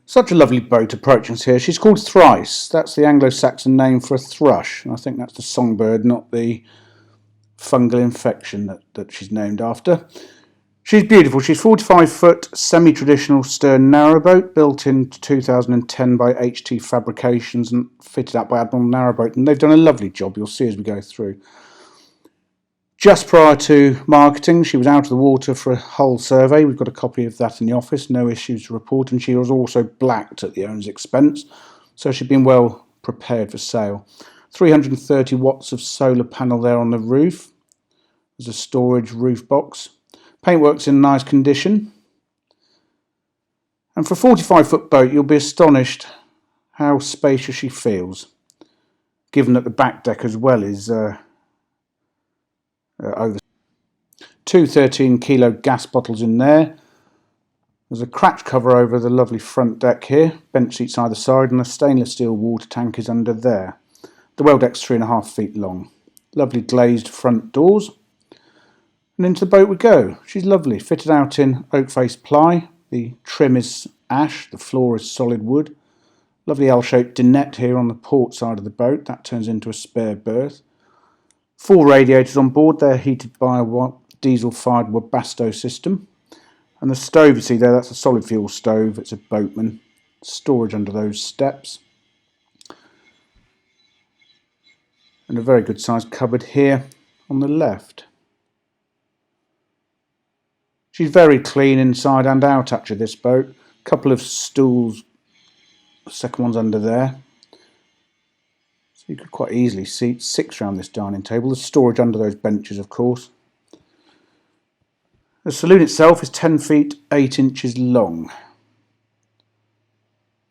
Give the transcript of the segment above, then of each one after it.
Such a lovely boat approaching us here. She's called Thryce. That's the Anglo-Saxon name for a thrush. And I think that's the songbird, not the fungal infection that she's named after. She's beautiful. She's 45 foot, semi-traditional stern narrowboat, built in 2010 by HT Fabrications and fitted out by Admiral Narrowboat. And they've done a lovely job, you'll see as we go through. Just prior to marketing, she was out of the water for a hull survey. We've got a copy of that in the office, no issues to report, and she was also blacked at the owner's expense, so she'd been well prepared for sale. 330 watts of solar panel there on the roof. There's a storage roof box. Paintwork's in nice condition. And for a 45-foot boat, you'll be astonished how spacious she feels, given that the back deck as well is over. Two 13-kilo gas bottles in there. There's a cracked cover over the lovely front deck here, bench seats either side, and a stainless steel water tank is under there. The well deck's 3.5 feet long. Lovely glazed front doors. And into the boat we go. She's lovely, fitted out in oak face ply. The trim is ash, the floor is solid wood. Lovely L-shaped dinette here on the port side of the boat. That turns into a spare berth. 4 radiators on board. They're heated by a diesel-fired Webasto system. And the stove you see there, that's a solid fuel stove. It's a boatman. Storage under those steps. And a very good sized cupboard here on the left. She's very clean inside and out actually, this boat. A couple of stools, the second one's under there. So you could quite easily seat 6 around this dining table. There's storage under those benches, of course. The saloon itself is 10 feet 8 inches long.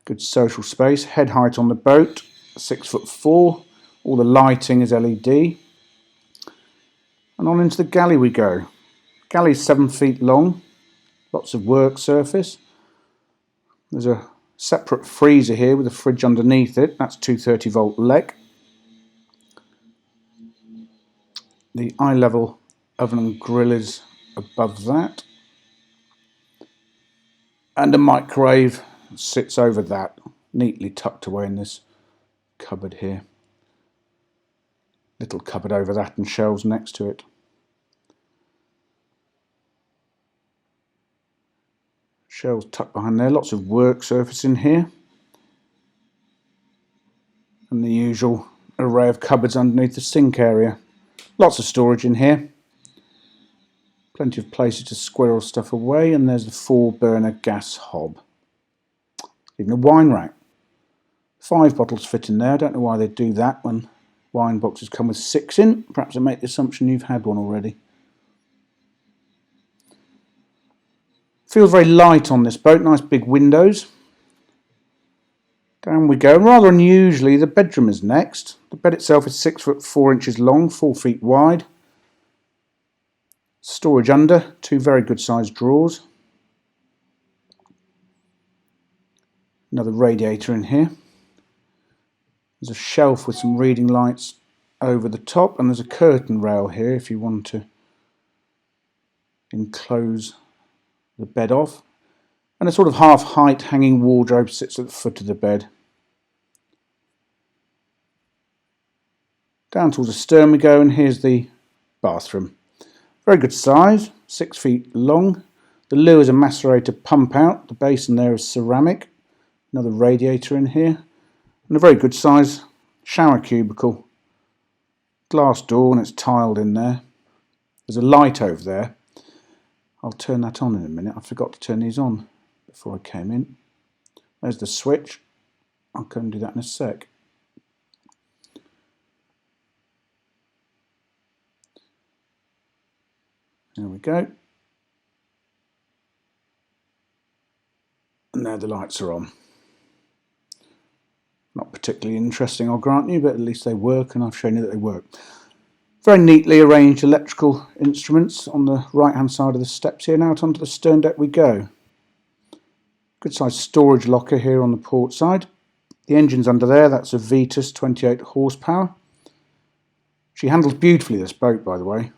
Good social space. Head height on the boat, 6'4". All the lighting is LED. And on into the galley we go. Galley's 7 feet long. Lots of work surface. There's a separate freezer here with a fridge underneath it. That's 230-volt leg. The eye level oven and grill is above that. And a microwave sits over that, neatly tucked away in this cupboard here. Little cupboard over that and shelves next to it. Shelves tucked behind there, lots of work surface in here. And the usual array of cupboards underneath the sink area. Lots of storage in here. Plenty of places to squirrel stuff away, and there's the 4-burner gas hob. Even a wine rack. 5 bottles fit in there. I don't know why they do that when wine boxes come with 6 in. Perhaps I make the assumption you've had one already. Feels very light on this boat. Nice big windows. Down we go. Rather unusually, the bedroom is next. The bed itself is 6'4" long, 4 feet wide. Storage under, 2 very good sized drawers. Another radiator in here. There's a shelf with some reading lights over the top, and there's a curtain rail here if you want to enclose the bed off. And a sort of half height hanging wardrobe sits at the foot of the bed. Down towards the stern we go, and here's the bathroom. Very good size, 6 feet long. The loo is a macerator pump out. The basin there is ceramic. Another radiator in here. And a very good size shower cubicle. Glass door, and it's tiled in there. There's a light over there. I'll turn that on in a minute. I forgot to turn these on before I came in. There's the switch. I'll go and do that in a sec. There we go. And now the lights are on. Not particularly interesting, I'll grant you, but at least they work, and I've shown you that they work. Very neatly arranged electrical instruments on the right hand side of the steps here. Now out onto the stern deck we go. Good sized storage locker here on the port side. The engine's under there, that's a Vetus 28 horsepower. She handles beautifully, this boat, by the way.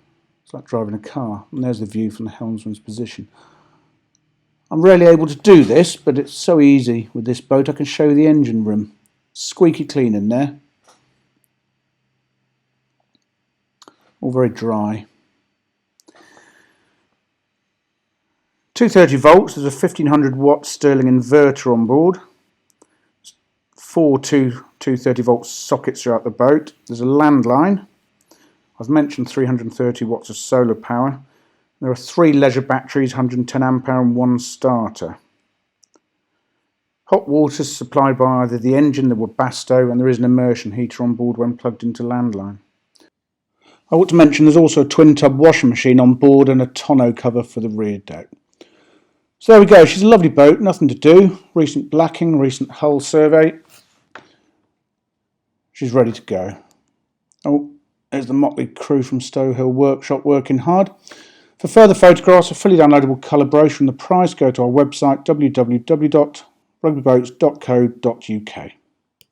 It's like driving a car. And there's the view from the helmsman's position. I'm rarely able to do this, but it's so easy with this boat. I can show you the engine room. Squeaky clean in there. All very dry. 230 volts, there's a 1500 watt Stirling inverter on board. 230 volt sockets throughout the boat. There's a landline. I've mentioned 330 watts of solar power. There are 3 leisure batteries, 110 ampere and 1 starter. Hot water is supplied by either the engine, the Webasto, and there is an immersion heater on board when plugged into landline. I ought to mention there's also a twin tub washing machine on board and a tonneau cover for the rear deck. So there we go, she's a lovely boat, nothing to do. Recent blacking, recent hull survey. She's ready to go. Oh, there's the motley crew from Stowe Hill Workshop working hard. For further photographs, a fully downloadable colour brochure and the price, go to our website www.rugbyboats.co.uk.